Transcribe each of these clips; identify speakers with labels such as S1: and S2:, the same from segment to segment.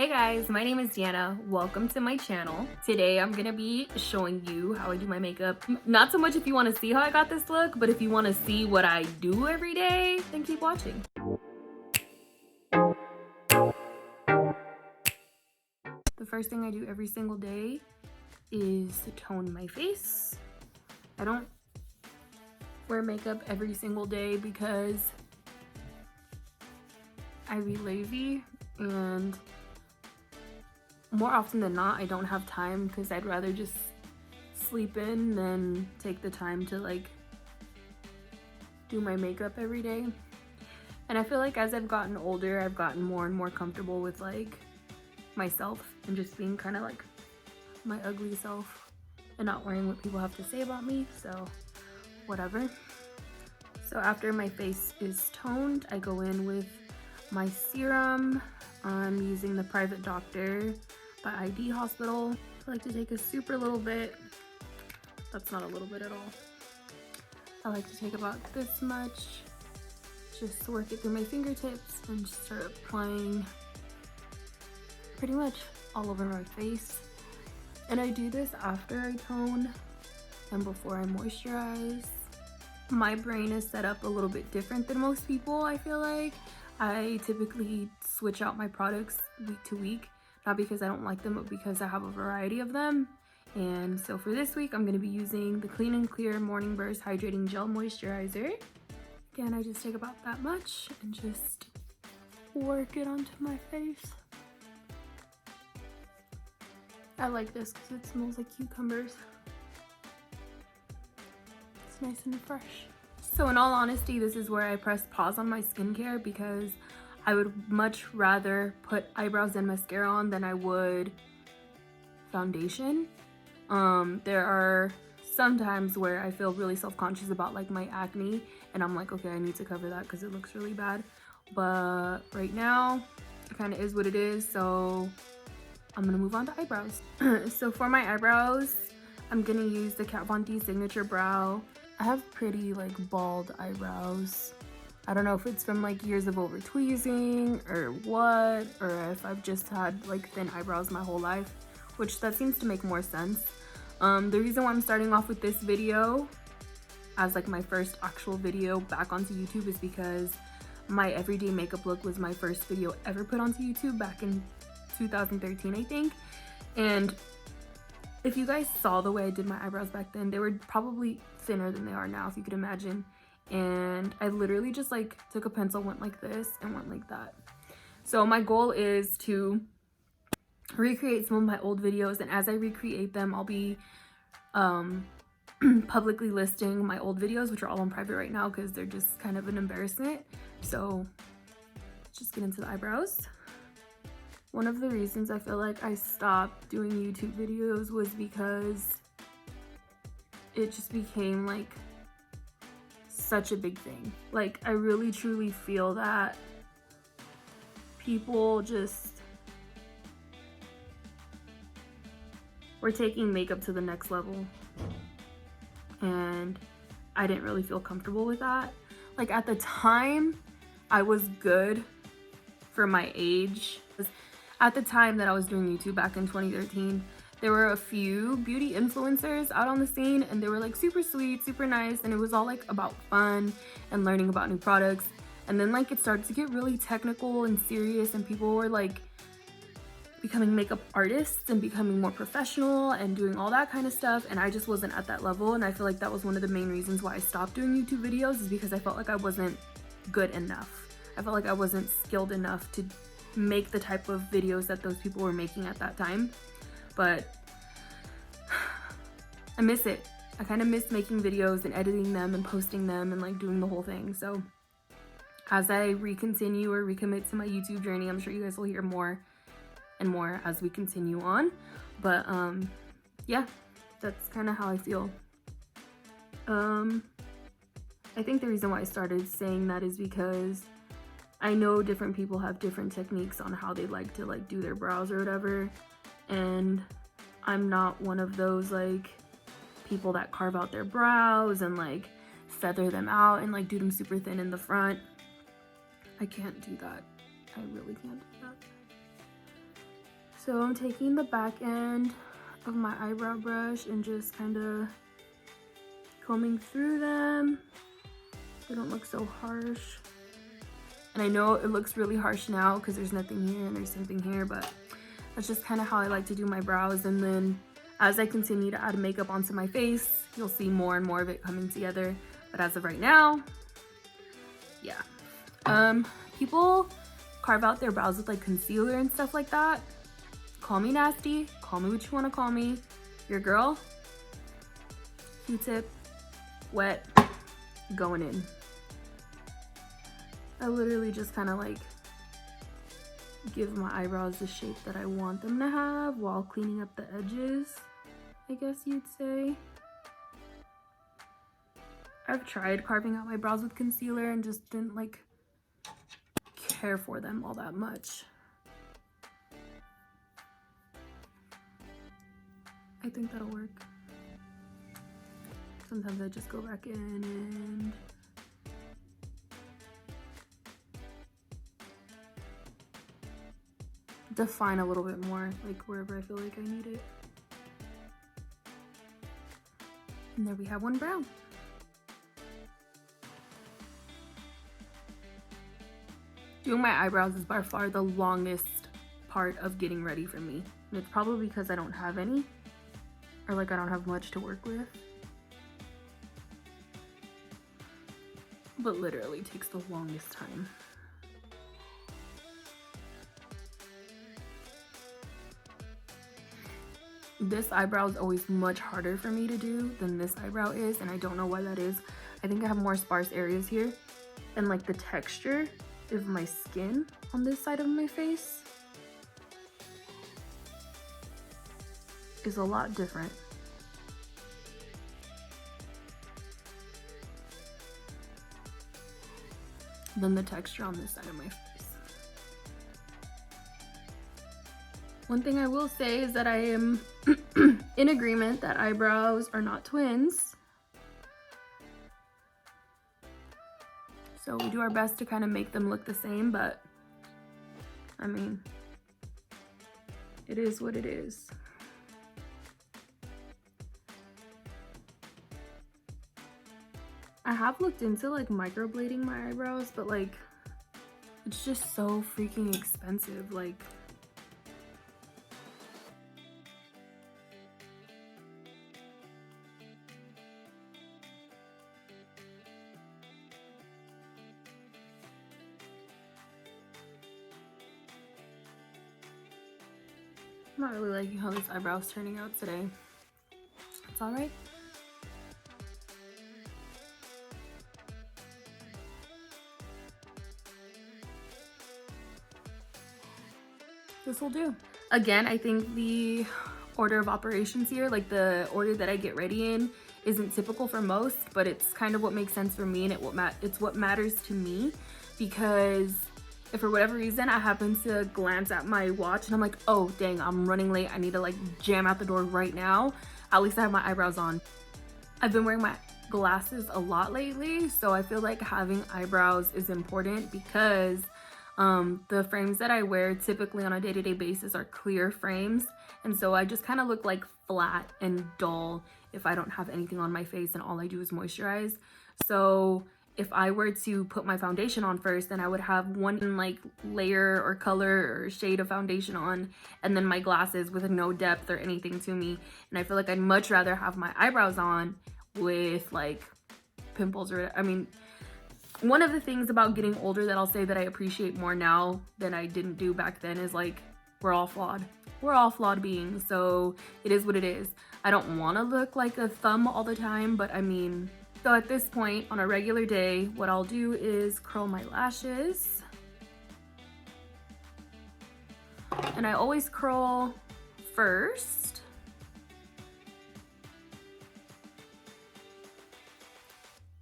S1: Hey guys, my name is Deanna. Welcome to my channel. Today I'm gonna be showing you how I do my makeup. Not so much if you want to see how I got this look, but if you want to see what I do every day, then keep watching. The first thing I do every single day is to tone my face. I don't wear makeup every single day because I be lazy, and more often than not I don't have time because I'd rather just sleep in than take the time to like do my makeup every day. And I feel like as I've gotten older, I've gotten more and more comfortable with like myself and just being kind of like my ugly self and not worrying what people have to say about me, so whatever. So after my face is toned, I go in with my serum. I'm using the Private Doctor by ID Hospital. I like to take a super little bit. That's not a little bit at all. I like to take about this much, just work it through my fingertips and just start applying pretty much all over my face. And I do this after I tone and before I moisturize. My brain is set up a little bit different than most people, I feel like. I typically switch out my products week to week, not because I don't like them, but because I have a variety of them. And so for this week, I'm going to be using the Clean and Clear Morning Burst Hydrating Gel Moisturizer. Again, I just take about that much and just work it onto my face. I like this because it smells like cucumbers. It's nice and fresh. So in all honesty, this is where I press pause on my skincare because I would much rather put eyebrows and mascara on than I would foundation. There are some times where I feel really self-conscious about like my acne and I'm like, okay, I need to cover that because it looks really bad. But right now, it kind of is what it is, so I'm gonna move on to eyebrows. So for my eyebrows, I'm gonna use the Kat Von D Signature Brow. I have pretty like bald eyebrows. I don't know if it's from like years of over tweezing or what, or if I've just had like thin eyebrows my whole life, which that seems to make more sense. The reason why I'm starting off with this video as like my first actual video back onto YouTube is because my everyday makeup look was my first video ever put onto YouTube back in 2013, I think. And if you guys saw the way I did my eyebrows back then, they were probably thinner than they are now, if you could imagine. And I literally just like took a pencil, went like this and went like that. So my goal is to recreate some of my old videos, and as I recreate them, I'll be publicly listing my old videos, which are all on private right now because they're just kind of an embarrassment. So let's just get into the eyebrows. One of the reasons I feel like I stopped doing YouTube videos was because it just became like such a big thing. Like I really truly feel that people just were taking makeup to the next level, and I didn't really feel comfortable with that. Like at the time, I was good for my age. At the time that I was doing YouTube back in 2013, there were a few beauty influencers out on the scene, and they were like super sweet, super nice, and it was all like about fun and learning about new products. And then like it started to get really technical and serious, and people were like becoming makeup artists and becoming more professional and doing all that kind of stuff, and I just wasn't at that level. And I feel like that was one of the main reasons why I stopped doing YouTube videos, is because I felt like I wasn't good enough. I felt like I wasn't skilled enough to make the type of videos that those people were making at that time. But I miss it. I kind of miss making videos and editing them and posting them and like doing the whole thing. So as I recommit to my YouTube journey, I'm sure you guys will hear more and more as we continue on. But yeah, that's kind of how I feel. I think the reason why I started saying that is because I know different people have different techniques on how they like to like do their brows or whatever, and I'm not one of those like people that carve out their brows and like feather them out and like do them super thin in the front. I can't do that. I really can't do that. So I'm taking the back end of my eyebrow brush and just kind of combing through them so they don't look so harsh. And I know it looks really harsh now because there's nothing here and there's something here, but that's just kind of how I like to do my brows. And then as I continue to add makeup onto my face, you'll see more and more of it coming together. But as of right now, yeah. People carve out their brows with like concealer and stuff like that. Call me nasty, call me what you want to call me. Your girl, Q-tip, wet, going in. I literally just kind of like give my eyebrows the shape that I want them to have while cleaning up the edges, I guess you'd say. I've tried carving out my brows with concealer and just didn't like care for them all that much. I think that'll work. Sometimes I just go back in and define a little bit more, like wherever I feel like I need it. And there we have one brow. Doing my eyebrows is by far the longest part of getting ready for me. And it's probably because I don't have any, or like I don't have much to work with. But literally takes the longest time. This eyebrow is always much harder for me to do than this eyebrow is, and I don't know why that is. I think I have more sparse areas here, and like the texture of my skin on this side of my face is a lot different. Than the texture on this side of my face. One thing I will say is that I am in agreement that eyebrows are not twins. So we do our best to kind of make them look the same, but I mean, it is what it is. I have looked into like microblading my eyebrows, but like it's just so freaking expensive. Like I'm not really liking how this eyebrow is turning out today. It's all right. This will do. Again, I think the order of operations here, like the order that I get ready in, isn't typical for most, but it's kind of what makes sense for me, and it's what matters to me, because if for whatever reason I happen to glance at my watch and I'm like, oh dang, I'm running late, I need to like jam out the door right now, at least I have my eyebrows on. I've been wearing my glasses a lot lately, so I feel like having eyebrows is important because the frames that I wear typically on a day-to-day basis are clear frames, and so I just kind of look like flat and dull if I don't have anything on my face and all I do is moisturize. So if I were to put my foundation on first, then I would have one like layer or color or shade of foundation on, and then my glasses with no depth or anything to me. And I feel like I'd much rather have my eyebrows on with like pimples or, I mean, one of the things about getting older that I'll say that I appreciate more now than I didn't do back then is like, we're all flawed. We're all flawed beings, so it is what it is. I don't want to look like a thumb all the time, but I mean, so at this point, on a regular day, what I'll do is curl my lashes. And I always curl first.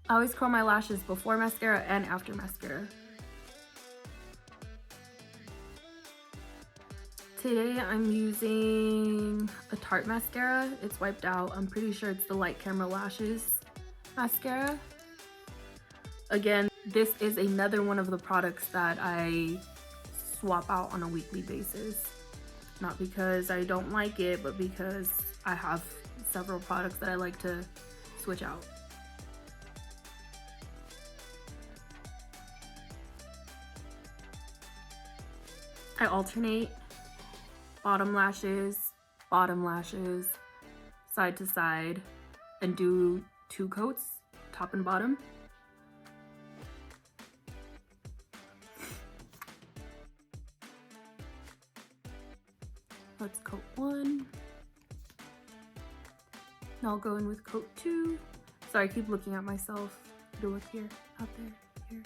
S1: I always curl my lashes before mascara and after mascara. Today I'm using a Tarte mascara. It's wiped out. I'm pretty sure it's the Light Camera Lashes mascara. Again, this is another one of the products that I swap out on a weekly basis. Not because I don't like it, but because I have several products that I like to switch out. I alternate bottom lashes, side to side, and do 2 coats, top and bottom. Let's coat 1. Now I'll go in with coat 2. Sorry, I keep looking at myself. To look here, out there, here.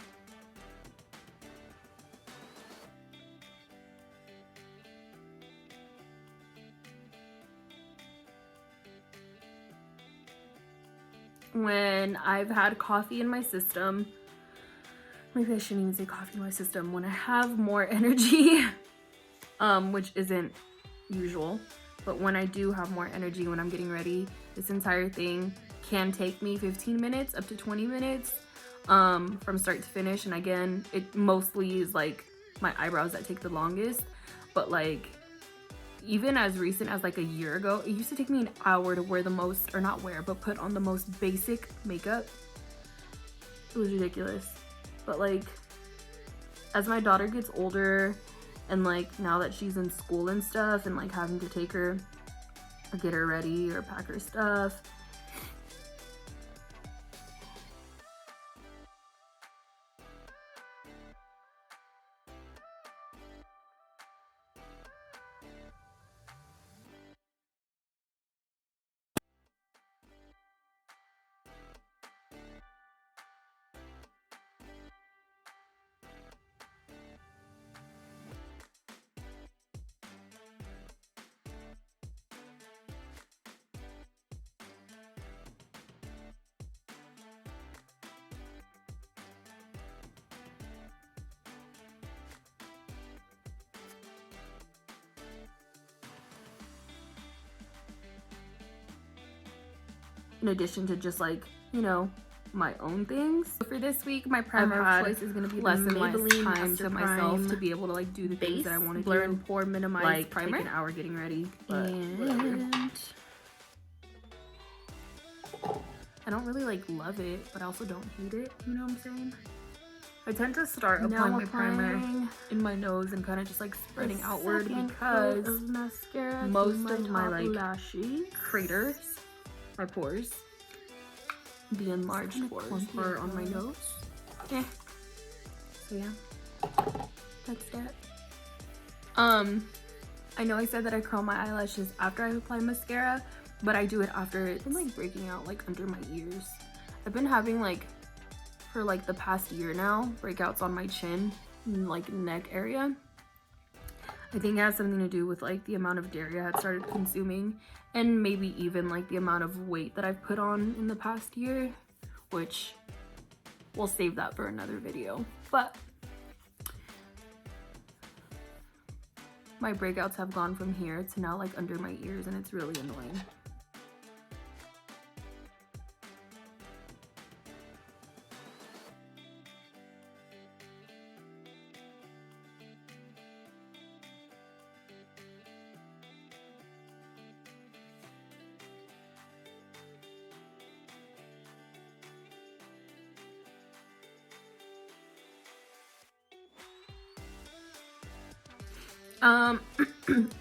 S1: When I've had coffee in my system, maybe I shouldn't even say coffee in my system, when I have more energy, which isn't usual, but when I do have more energy when I'm getting ready, this entire thing can take me 15 minutes up to 20 minutes from start to finish. And again, it mostly is like my eyebrows that take the longest, but like even as recent as like a year ago, it used to take me an hour to wear the most, or not wear, but put on the most basic makeup. It was ridiculous. But like as my daughter gets older, and like now that she's in school and stuff, and like having to take her or get her ready or pack her stuff, in addition to just like, you know, my own things. For this week, my primer choice is going to be less and less time to myself to be able to like do the things that I want to do. Blur and Pour Minimize like primer. Take an hour getting ready, but and I don't really like love it, but I also don't hate it. You know what I'm saying? I tend to start applying my primer in my nose and kind of just like spreading outward because most of my like lashes craters, my pores, the enlarged pores are on my nose. Yeah. So yeah, that's that. I know I said that I curl my eyelashes after I apply mascara, but I do it after it's been like breaking out like under my ears. I've been having like for like the past year now breakouts on my chin and like neck area. I think it has something to do with like the amount of dairy I had started consuming, and maybe even like the amount of weight that I've put on in the past year, which we'll save that for another video. But my breakouts have gone from here to now like under my ears, and it's really annoying.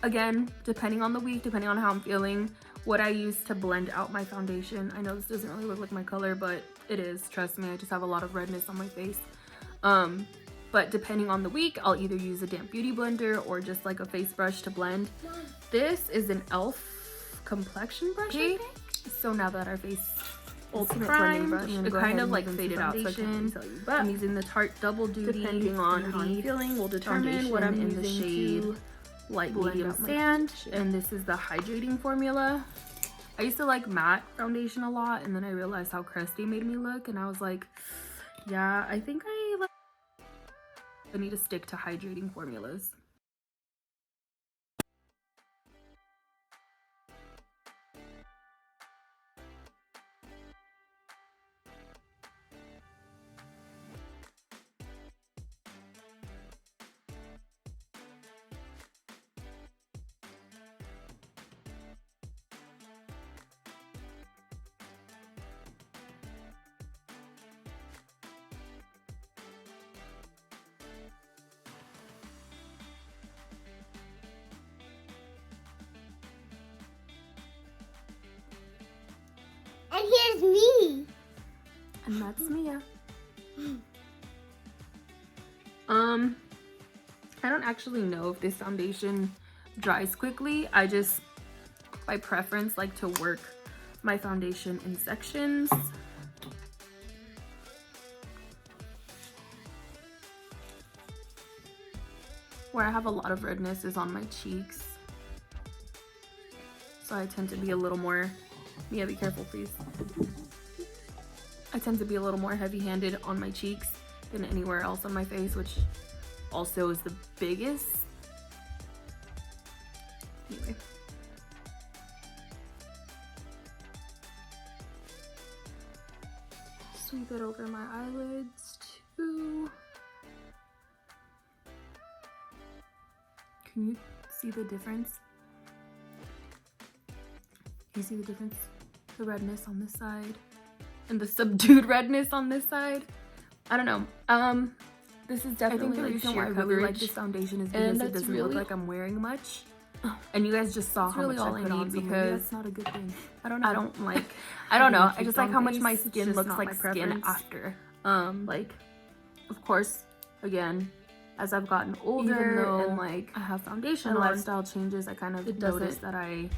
S1: Again, depending on the week, depending on how I'm feeling, what I use to blend out my foundation. I know this doesn't really look like my color, but it is. Trust me, I just have a lot of redness on my face. But depending on the week, I'll either use a damp beauty blender or just like a face brush to blend. This is an e.l.f. complexion brush, I think. So now that our face ultimate blending brush, it kind of like faded out, so I can't really tell you. But I'm using the Tarte Double Duty. Depending on how I'm feeling will determine what I'm in the shade light medium sand, and this is the hydrating formula. I used to like matte foundation a lot, and then I realized how crusty it made me look, and I was like, yeah, I think I need to stick to hydrating formulas.
S2: And here's me.
S1: And that's Mia. I don't actually know if this foundation dries quickly. I just, by preference, like to work my foundation in sections. Where I have a lot of redness is on my cheeks. So I tend to be a little more, Mia, be careful please. I tend to be a little more heavy-handed on my cheeks than anywhere else on my face, which also is the biggest. Anyway. Sweep it over my eyelids too. Can you see the difference? Can you see the difference? The redness on this side and the subdued redness on this side. I don't know. This is definitely the reason why I really like this foundation is because it doesn't look like I'm wearing much. And you guys just saw how much I put on because that's not a good thing. I don't know. I don't like. I don't know. I just like how much my skin looks like skin after. Like, of course, again, as I've gotten older and like I have foundation and lifestyle changes, I kind of noticed that I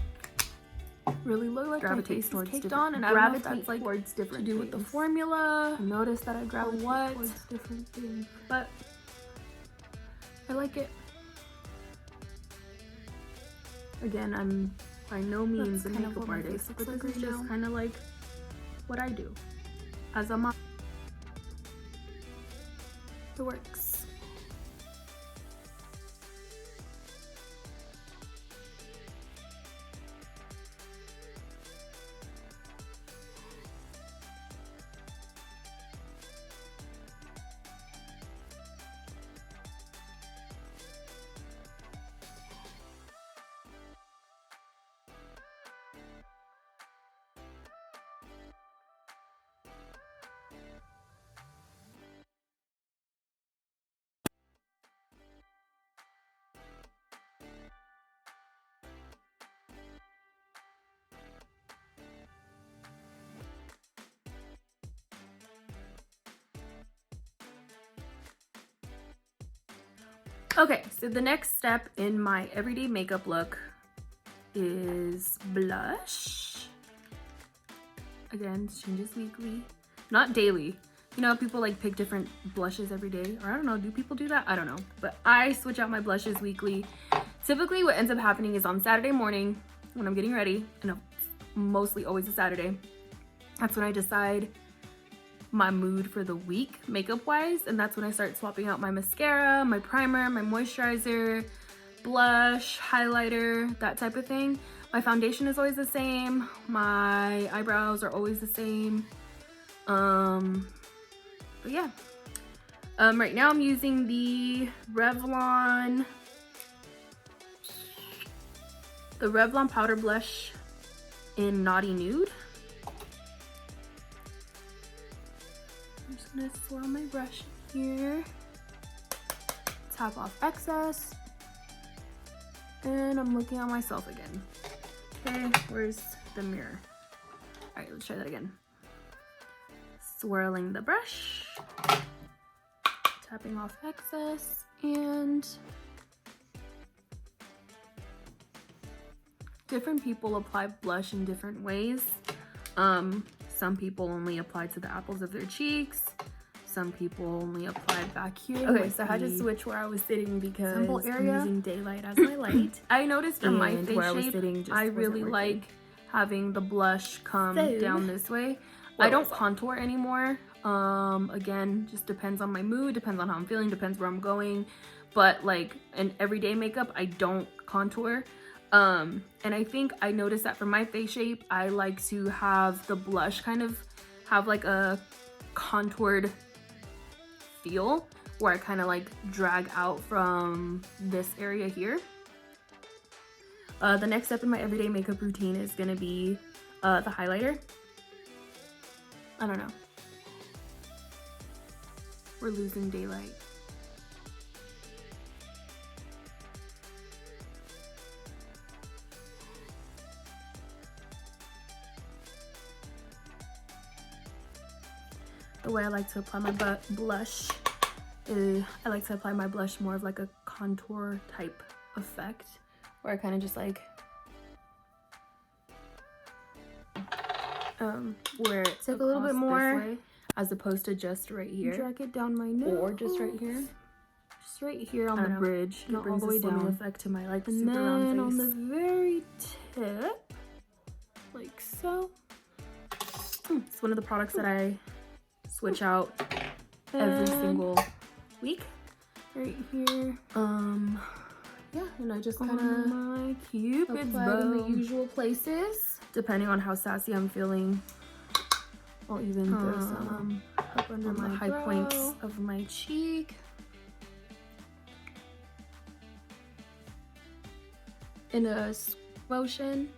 S1: really look like my face is caked on, and I don't know if that's like towards different to do with the formula. I noticed that I gravitate towards different things, but I like it. Again, I'm by no means a makeup artist, but this is just kind of like what I do as a mom. It works. Okay, so the next step in my everyday makeup look is blush. Again, this changes weekly, not daily. You know, people like pick different blushes every day, or I don't know, do people do that? I don't know, but I switch out my blushes weekly. Typically what ends up happening is on Saturday morning when I'm getting ready, and it's mostly always a Saturday, that's when I decide my mood for the week makeup wise, and that's when I start swapping out my mascara, my primer, my moisturizer, blush, highlighter, that type of thing. My foundation is always the same, my eyebrows are always the same. But yeah, right now I'm using the Revlon powder blush in Naughty Nude. I'm just gonna swirl my brush here, tap off excess, and I'm looking at myself again. Okay, where's the mirror? All right, let's try that again. Swirling the brush, tapping off excess, and different people apply blush in different ways. Some people only apply to the apples of their cheeks. Some people only apply back here. Okay, so I had to switch where I was sitting because I'm using daylight as my light. I noticed for my face shape, I really like having the blush come down this way. I don't contour anymore. Again, just depends on my mood, depends on how I'm feeling, depends where I'm going. But like in everyday makeup, I don't contour. And I think I noticed that for my face shape, I like to have the blush kind of have like a contoured feel where I kind of like drag out from this area here. The next step in my everyday makeup routine is gonna be the highlighter. I don't know. We're losing daylight. the way I like to apply my blush is I like to apply my blush more of like a contour type effect, where I kind of just like where it took a little bit more way, as opposed to just right here. Drag it down my nose, or just right here. Just right here on the bridge, not all the way down. Effect to my like super round face. On the very tip, like so. It's one of the products that I switch out every single week. Right here. Yeah, and I just kind of my Cupid's bow in the usual places. Depending on how sassy I'm feeling, I'll even throw some up under my high points of my cheek. In a motion.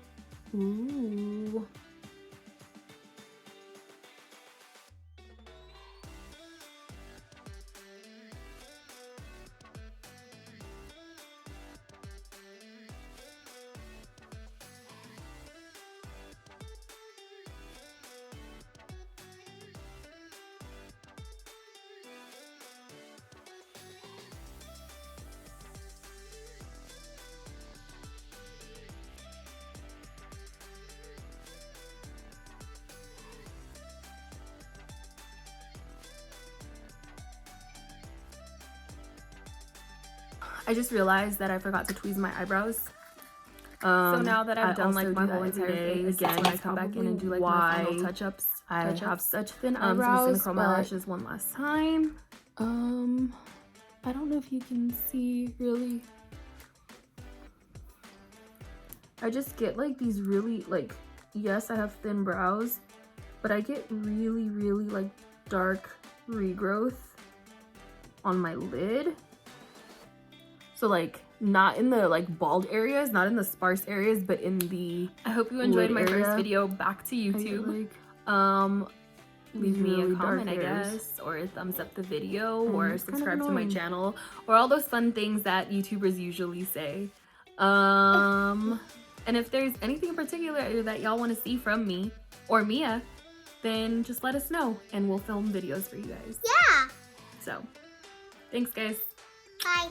S1: Ooh. I just realized that I forgot to tweeze my eyebrows. So now that I've done like my whole entire face, again, when I come back in and do like my final touch-ups, I have such thin eyebrows. So I'm just gonna curl my lashes one last time. I don't know if you can see really. I just get like these really like, yes, I have thin brows, but I get really, really like dark regrowth on my lid. So like not in the like bald areas, not in the sparse areas, but in the I hope you enjoyed my first video back to YouTube. Leave me a comment, I guess, or a thumbs up the video, or subscribe to my channel, or all those fun things that YouTubers usually say. And if there's anything in particular that y'all want to see from me or Mia, then just let us know and we'll film videos for you guys.
S2: Yeah.
S1: So, thanks guys.
S2: Bye.